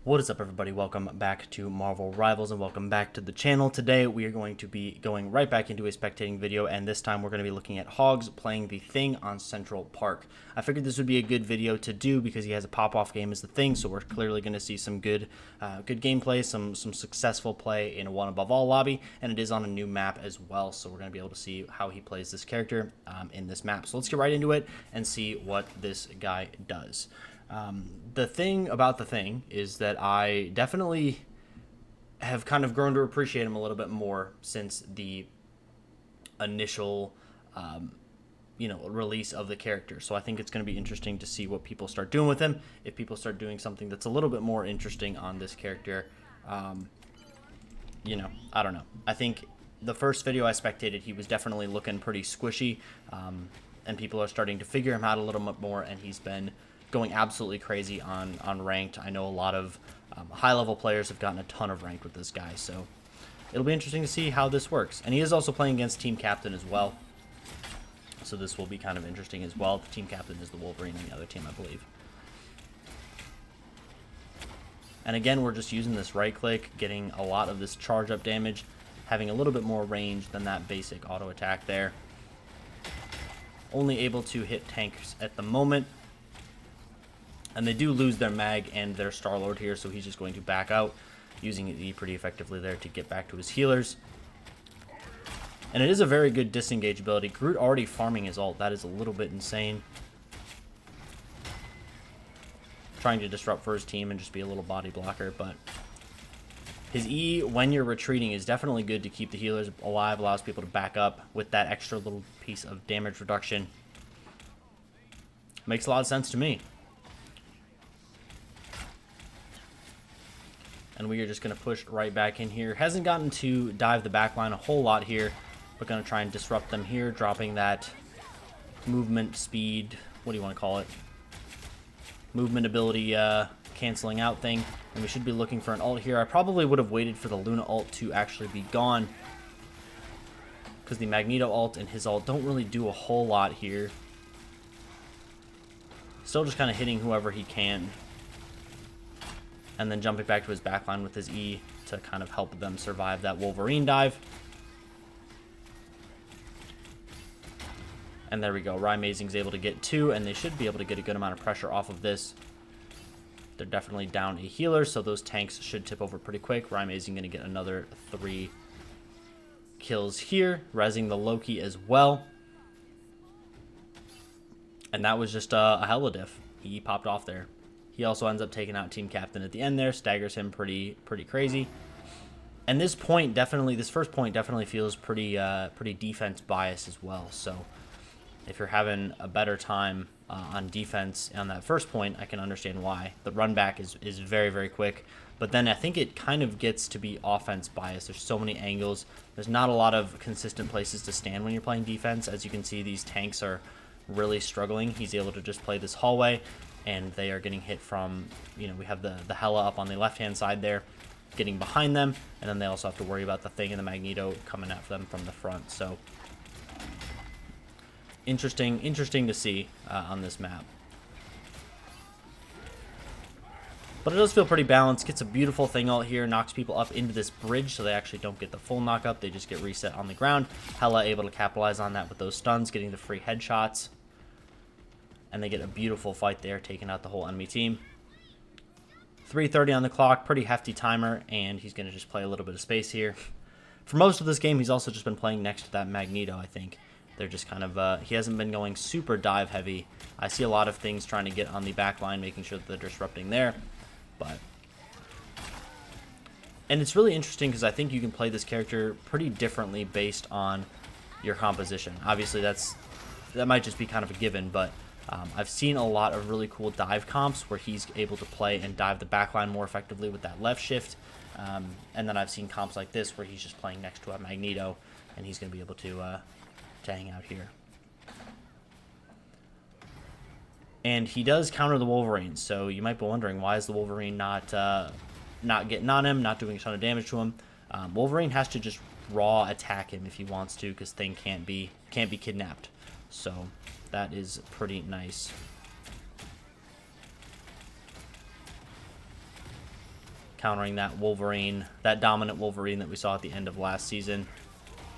What is up, everybody? Welcome back to Marvel Rivals and welcome back to the channel. Today we are going to be going right back into a spectating video, and this time we're going to be looking at Hogz playing the Thing on Central Park. I figured this would be a good video to do because he has a pop-off game as the Thing, so we're clearly going to see some good gameplay, some successful play in a one above all lobby, and it is on a new map as well, so we're going to be able to see how he plays this character in this map. So let's get right into it and see what this guy does. The thing about the Thing is that I definitely have kind of grown to appreciate him a little bit more since the initial, release of the character. So I think it's going to be interesting to see what people start doing with him. If people start doing something that's a little bit more interesting on this character, I don't know. I think the first video I spectated, he was definitely looking pretty squishy, and people are starting to figure him out a little bit more, and he's been going absolutely crazy on ranked. I know a lot of high-level players have gotten a ton of ranked with this guy, so it'll be interesting to see how this works. And he is also playing against Team Captain as well, so this will be kind of interesting as well. The Team Captain is the Wolverine on the other team, I believe. And again, we're just using this right-click, getting a lot of this charge-up damage, having a little bit more range than that basic auto-attack there. Only able to hit tanks at the moment. And they do lose their mag and their Star-Lord here, so he's just going to back out, using E pretty effectively there to get back to his healers. And it is a very good disengage ability. Groot already farming his ult. That is a little bit insane. Trying to disrupt for his team and just be a little body blocker, but his E, when you're retreating, is definitely good to keep the healers alive, allows people to back up with that extra little piece of damage reduction. Makes a lot of sense to me. And we are just going to push right back in here. Hasn't gotten to dive the back line a whole lot here, but going to try and disrupt them here, dropping that movement speed, what do you want to call it? Movement ability canceling out thing. And we should be looking for an ult here. I probably would have waited for the Luna ult to actually be gone, because the Magneto ult and his ult don't really do a whole lot here. Still just kind of hitting whoever he can, and then jumping back to his backline with his E to kind of help them survive that Wolverine dive. And there we go. Amazing's able to get 2, and they should be able to get a good amount of pressure off of this. They're definitely down a healer, so those tanks should tip over pretty quick. Amazing going to get another 3 kills here, rezzing the Loki as well. And that was just a hella diff. He popped off there. He also ends up taking out Team Captain at the end there, staggers him pretty crazy. And this point definitely, this first point definitely feels pretty defense biased as well. So if you're having a better time on defense on that first point, I can understand why. The run back is very quick, but then I think it kind of gets to be offense biased. There's so many angles. There's not a lot of consistent places to stand when you're playing defense. As you can see, these tanks are really struggling. He's able to just play this hallway, and they are getting hit from, we have the Hela up on the left-hand side there, getting behind them, and then they also have to worry about the Thing and the Magneto coming at them from the front. So interesting to see on this map. But it does feel pretty balanced. Gets a beautiful Thing ult here, knocks people up into this bridge, so they actually don't get the full knock up. They just get reset on the ground. Hela able to capitalize on that with those stuns, getting the free headshots. And they get a beautiful fight there, taking out the whole enemy team. 3:30 on the clock, pretty hefty timer, and he's going to just play a little bit of space here. For most of this game, he's also just been playing next to that Magneto, I think. They're just kind of, he hasn't been going super dive heavy. I see a lot of things trying to get on the back line, making sure that they're disrupting there. And it's really interesting because I think you can play this character pretty differently based on your composition. Obviously, that might just be kind of a given, but I've seen a lot of really cool dive comps where he's able to play and dive the backline more effectively with that left shift. And then I've seen comps like this where he's just playing next to a Magneto, and he's going to be able to hang out here. And he does counter the Wolverine, so you might be wondering, why is the Wolverine not getting on him, not doing a ton of damage to him? Wolverine has to just raw attack him if he wants to, because Thing can't be kidnapped. So that is pretty nice. countering that Wolverine, that dominant Wolverine that we saw at the end of last season.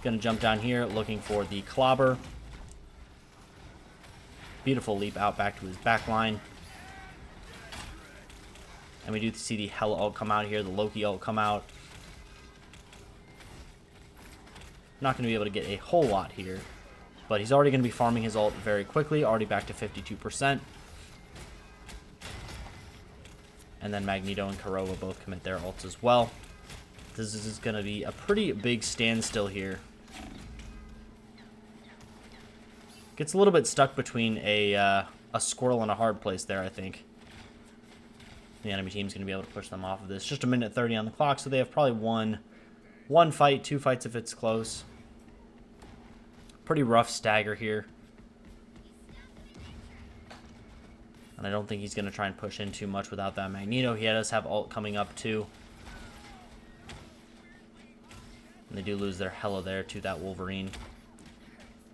Gonna jump down here, looking for the clobber. Beautiful leap out back to his back line. And we do see the Hela ult come out here, the Loki ult come out. Not going to be able to get a whole lot here, but he's already going to be farming his ult very quickly, already back to 52%. And then Magneto and Kurova both commit their ults as well. This is going to be a pretty big standstill here. Gets a little bit stuck between a squirrel and a hard place there, I think. The enemy team's going to be able to push them off of this. Just a minute 30 on the clock, so they have probably one fight, 2 fights if it's close. Pretty rough stagger here. And I don't think he's going to try and push in too much without that Magneto. He does have ult coming up too. And they do lose their Hela there to that Wolverine.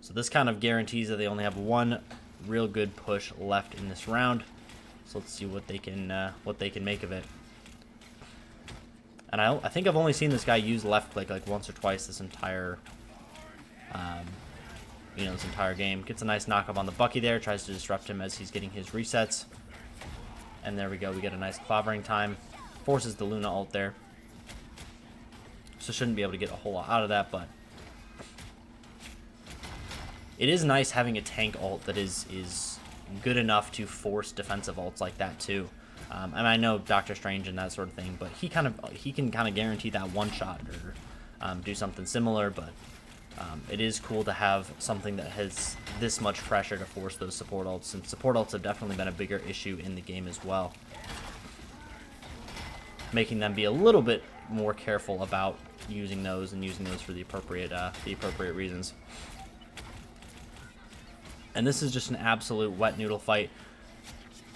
So this kind of guarantees that they only have one real good push left in this round. So let's see what they can make of it. And I think I've only seen this guy use left click like once or twice this entire this entire game. Gets a nice knock up on the Bucky there, tries to disrupt him as he's getting his resets. And there we go, we get a nice clobbering time. Forces the Luna ult there. So shouldn't be able to get a whole lot out of that, but it is nice having a tank ult that is good enough to force defensive ults like that too. And I know Doctor Strange and that sort of thing, but he can kind of guarantee that one shot or do something similar. But it is cool to have something that has this much pressure to force those support ults, and support ults have definitely been a bigger issue in the game as well, making them be a little bit more careful about using those and using those for the appropriate reasons. And this is just an absolute wet noodle fight.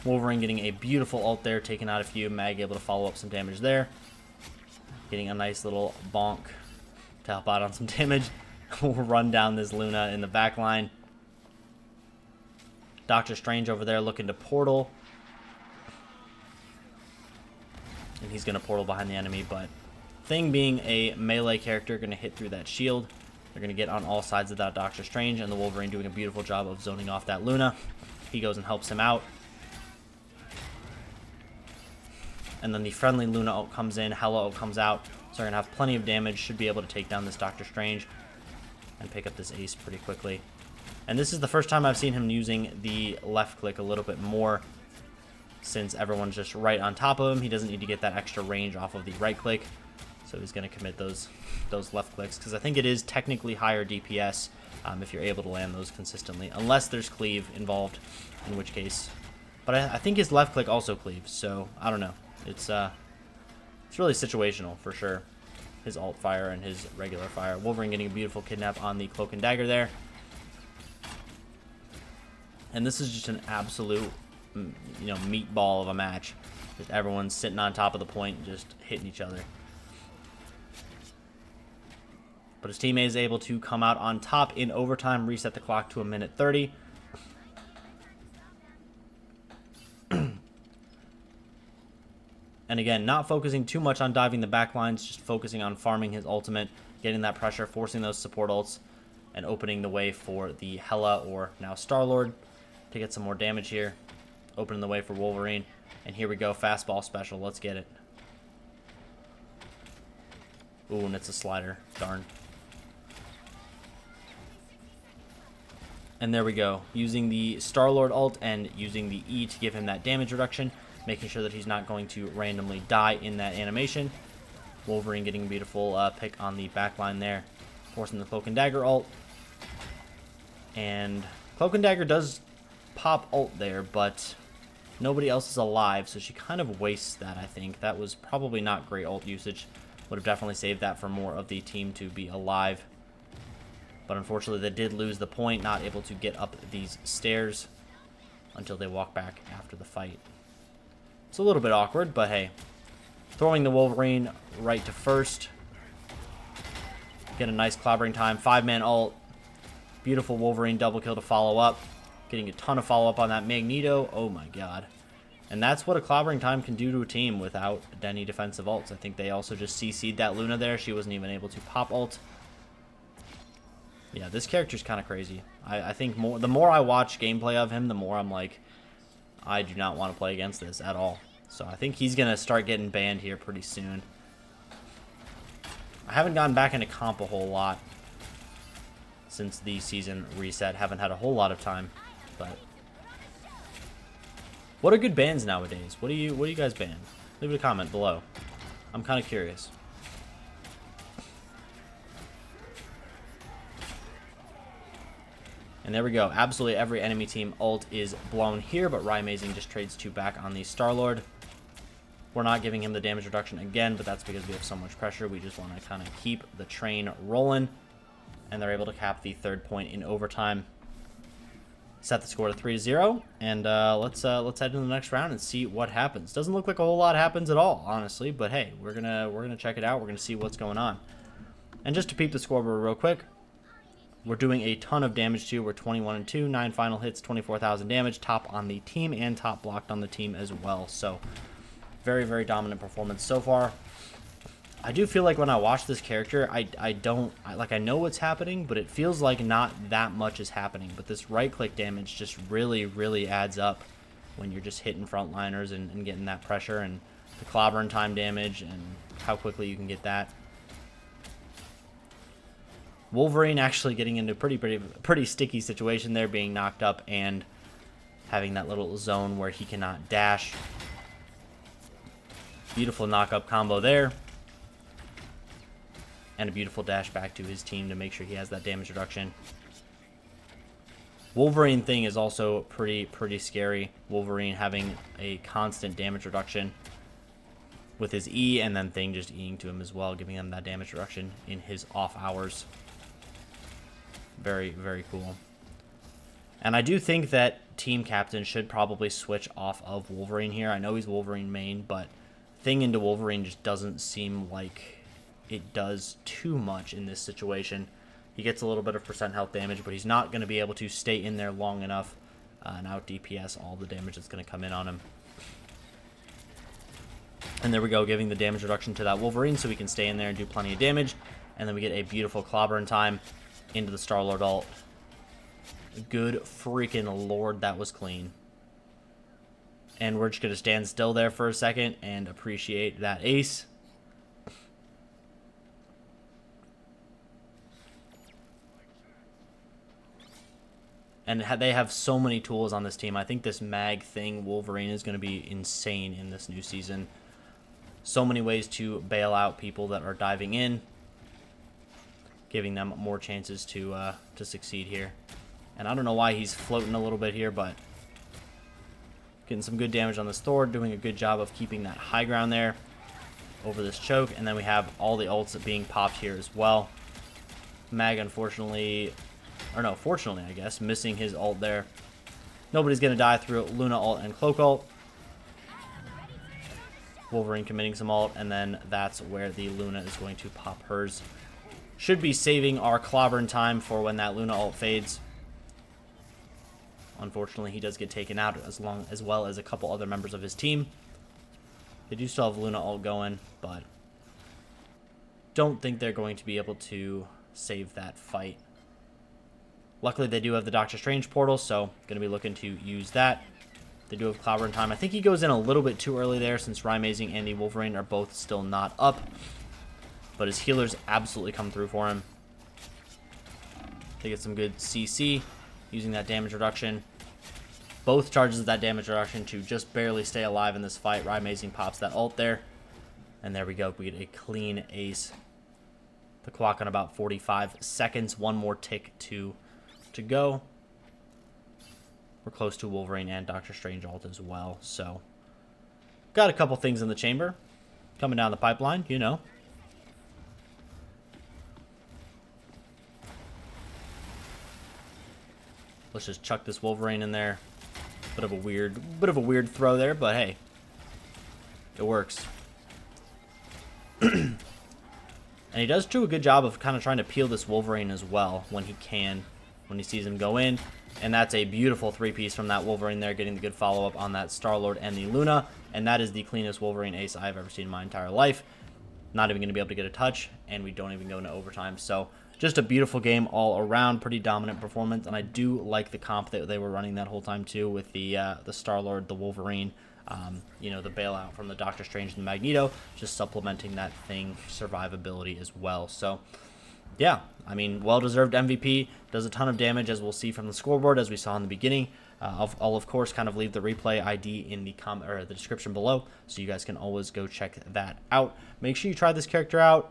Wolverine getting a beautiful ult there, taking out a few. Mag able to follow up some damage there. Getting a nice little bonk to help out on some damage. We'll run down this Luna in the back line. Doctor Strange over there looking to portal. And he's going to portal behind the enemy, but Thing being a melee character, going to hit through that shield. They're going to get on all sides of that Doctor Strange, and the Wolverine doing a beautiful job of zoning off that Luna. He goes and helps him out. And then the friendly Luna ult comes in, Hela ult comes out. So they're going to have plenty of damage, should be able to take down this Doctor Strange and pick up this ace pretty quickly. And this is the first time I've seen him using the left click a little bit more, since everyone's just right on top of him. He doesn't need to get that extra range off of the right click. So he's going to commit those left clicks, because I think it is technically higher DPS if you're able to land those consistently, unless there's cleave involved, in which case. But I think his left click also cleaves, so I don't know. It's really situational for sure. His alt fire and his regular fire. Wolverine getting a beautiful kidnap on the cloak and dagger there. And this is just an absolute, meatball of a match. Just everyone's sitting on top of the point, just hitting each other. But his teammate is able to come out on top in overtime, reset the clock to 1:30. And again, not focusing too much on diving the back lines, just focusing on farming his ultimate, getting that pressure, forcing those support ults, and opening the way for the Hela, or now Star-Lord, to get some more damage here. Opening the way for Wolverine. And here we go, fastball special. Let's get it. Ooh, and it's a slider. Darn. And there we go. Using the Star-Lord ult and using the E to give him that damage reduction, making sure that he's not going to randomly die in that animation. Wolverine getting a beautiful pick on the back line there, forcing the Cloak and Dagger ult. And Cloak and Dagger does pop ult there, but nobody else is alive, so she kind of wastes that, I think. That was probably not great ult usage. Would have definitely saved that for more of the team to be alive. But unfortunately, they did lose the point, not able to get up these stairs until they walk back after the fight. It's a little bit awkward, but hey. Throwing the Wolverine right to first. Get a nice clobbering time. 5-man ult. Beautiful Wolverine double kill to follow up. Getting a ton of follow-up on that Magneto. Oh my god. And that's what a clobbering time can do to a team without any defensive ults. I think they also just CC'd that Luna there. She wasn't even able to pop ult. Yeah, this character's kind of crazy. I think the more I watch gameplay of him, the more I'm like, I do not want to play against this at all. So I think he's going to start getting banned here pretty soon. I haven't gotten back into comp a whole lot since the season reset. Haven't had a whole lot of time, but what are good bans nowadays? What do you guys ban? Leave it a comment below. I'm kind of curious. And there we go. Absolutely every enemy team ult is blown here, but Rymazing just trades 2 back on the Star-Lord. We're not giving him the damage reduction again, but that's because we have so much pressure. We just want to kind of keep the train rolling. And they're able to cap the 3rd point in overtime. Set the score to 3-0. And let's head into the next round and see what happens. Doesn't look like a whole lot happens at all, honestly. But hey, we're gonna check it out. We're gonna see what's going on. And just to peep the scoreboard real quick, we're doing a ton of damage too. We're 21-2, 9 final hits, 24,000 damage, top on the team and top blocked on the team as well. So very, very dominant performance so far. I do feel like when I watch this character, I know what's happening, but it feels like not that much is happening. But this right-click damage just really, really adds up when you're just hitting frontliners and getting that pressure, and the clobbering time damage and how quickly you can get that. Wolverine actually getting into a pretty sticky situation there, being knocked up and having that little zone where he cannot dash. Beautiful knock-up combo there. And a beautiful dash back to his team to make sure he has that damage reduction. Wolverine thing is also pretty scary. Wolverine having a constant damage reduction with his E, and then thing just Eing to him as well, giving him that damage reduction in his off hours. Very, very cool. And I do think that team captain should probably switch off of Wolverine here. I know he's Wolverine main, but thing into Wolverine just doesn't seem like it does too much in this situation. He gets a little bit of percent health damage, but he's not going to be able to stay in there long enough and out DPS all the damage that's going to come in on him. And there we go, giving the damage reduction to that Wolverine so we can stay in there and do plenty of damage. And then we get a beautiful clobbering time into the Star-Lord ult. Good freaking lord, that was clean. And we're just going to stand still there for a second and appreciate that ace. And they have so many tools on this team. I think this mag thing, Wolverine, is going to be insane in this new season. So many ways to bail out people that are diving in, giving them more chances to succeed here. And I don't know why he's floating a little bit here, but getting some good damage on this Thor, doing a good job of keeping that high ground there over this choke. And then we have all the ults being popped here as well. Mag, unfortunately, or no, fortunately, I guess, missing his ult there. Nobody's going to die through Luna ult and Cloak ult. Wolverine committing some ult, and then that's where the Luna is going to pop hers. Should be saving our clobbering time for when that Luna ult fades. Unfortunately, he does get taken out as well as a couple other members of his team. They do still have Luna ult going, but don't think they're going to be able to save that fight. Luckily, they do have the Doctor Strange portal, so going to be looking to use that. They do have clobbering time. I think he goes in a little bit too early there since Rymazing and the Wolverine are both still not up. But his healers absolutely come through for him. They get some good CC using that damage reduction. Both charges of that damage reduction to just barely stay alive in this fight. Rymazing pops that ult there. And there we go. We get a clean ace. The clock on about 45 seconds. One more tick to go. We're close to Wolverine and Doctor Strange ult as well. So, got a couple things in the chamber coming down the pipeline, you know. Let's just chuck this Wolverine in there. Bit of a weird throw there, but hey, it works. And he does do a good job of kind of trying to peel this Wolverine as well when he can. When he sees him go in, And that's a beautiful 3-piece from that Wolverine there, getting the good follow-up on that Star-Lord and the Luna. And that is the cleanest Wolverine ace I've ever seen in my entire life. Not even going to be able to get a touch, and we don't even go into overtime. So just a beautiful game all around, pretty dominant performance. And I do like the comp that they were running that whole time too, with the Star-Lord, the Wolverine, you know, the bailout from the Doctor Strange and the Magneto, just supplementing that thing survivability as well. So yeah, I mean, well-deserved MVP, does a ton of damage, as we'll see from the scoreboard, as we saw in the beginning. I'll, of course, kind of leave the replay ID in the the description below, so you guys can always go check that out. Make sure you try this character out.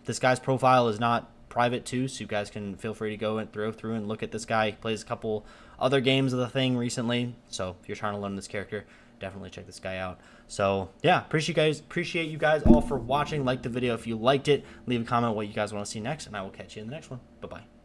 This guy's profile is not private, too, so you guys can feel free to go and through and look at this guy. He plays a couple other games of the thing recently, so if you're trying to learn this character, definitely check this guy out. So yeah, appreciate you guys all for watching. Like the video if you liked it. Leave a comment what you guys want to see next, and I will catch you in the next one. Bye bye.